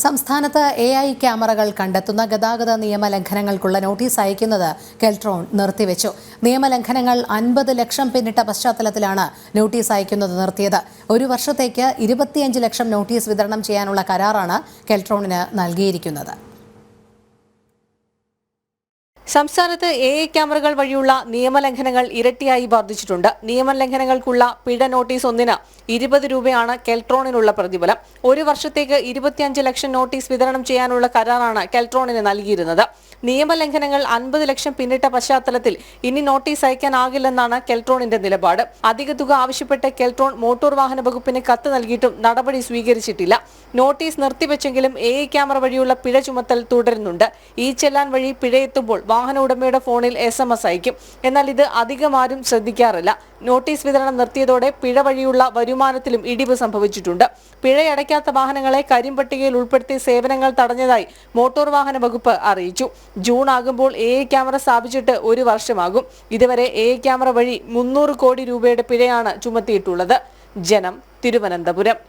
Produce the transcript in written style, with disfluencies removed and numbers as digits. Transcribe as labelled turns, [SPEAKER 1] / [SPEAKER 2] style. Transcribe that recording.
[SPEAKER 1] സംസ്ഥാനത്ത് AI ക്യാമറകൾ കണ്ടെത്തുന്ന ഗതാഗത നിയമലംഘനങ്ങൾക്കുള്ള നോട്ടീസ് അയക്കുന്നത് കെൽട്രോൺ നിർത്തിവെച്ചു. നിയമലംഘനങ്ങൾ 50 ലക്ഷം പിന്നിട്ട പശ്ചാത്തലത്തിലാണ് നോട്ടീസ് അയക്കുന്നത് നിർത്തിയത്. ഒരു വർഷത്തേക്ക് 25 ലക്ഷം നോട്ടീസ് വിതരണം ചെയ്യാനുള്ള കരാറാണ് കെൽട്രോണിന് നൽകിയിരിക്കുന്നത്.
[SPEAKER 2] സംസ്ഥാനത്ത് AI ക്യാമറകൾ വഴിയുള്ള നിയമലംഘനങ്ങൾ ഇരട്ടിയായി വർദ്ധിച്ചിട്ടുണ്ട്. നിയമലംഘനങ്ങൾക്കുള്ള പിഴ നോട്ടീസ് ഒന്നിന് 20 രൂപയാണ് കെൽട്രോണിനുള്ള പ്രതിഫലം. ഒരു വർഷത്തേക്ക് 25 ലക്ഷം നോട്ടീസ് വിതരണം ചെയ്യാനുള്ള കരാറാണ് കെൽട്രോണിന് നൽകിയിരുന്നത്. നിയമലംഘനങ്ങൾ 50 ലക്ഷം പിന്നിട്ട പശ്ചാത്തലത്തിൽ ഇനി നോട്ടീസ് അയക്കാനാകില്ലെന്നാണ് കെൽട്രോണിന്റെ നിലപാട്. അധിക തുക ആവശ്യപ്പെട്ട് കെൽട്രോൺ മോട്ടോർ വാഹന വകുപ്പിന് കത്ത് നൽകിയിട്ടും നടപടി സ്വീകരിച്ചിട്ടില്ല. നോട്ടീസ് നിർത്തിവെച്ചെങ്കിലും AI ക്യാമറ വഴിയുള്ള പിഴ ചുമത്തൽ തുടരുന്നുണ്ട്. ഈ ചെല്ലാൻ വഴി പിഴയെത്തുമ്പോൾ വാഹന ഉടമയുടെ ഫോണിൽ SMS അയക്കും. എന്നാൽ ഇത് അധികം ആരും ശ്രദ്ധിക്കാറില്ല. നോട്ടീസ് വിതരണം നിർത്തിയതോടെ പിഴ വഴിയുള്ള വരുമാനത്തിലും ഇടിവ് സംഭവിച്ചിട്ടുണ്ട്. പിഴയടയ്ക്കാത്ത വാഹനങ്ങളെ കരിമ്പട്ടികയിൽ ഉൾപ്പെടുത്തി സേവനങ്ങൾ തടഞ്ഞതായി മോട്ടോർ വാഹന വകുപ്പ് അറിയിച്ചു. ജൂൺ ആകുമ്പോൾ AI ക്യാമറ സ്ഥാപിച്ചിട്ട് ഒരു വർഷമാകും. ഇതുവരെ AI ക്യാമറ വഴി 300 കോടി രൂപയുടെ പിഴയാണ് ചുമത്തിയിട്ടുള്ളത്. ജനം, തിരുവനന്തപുരം.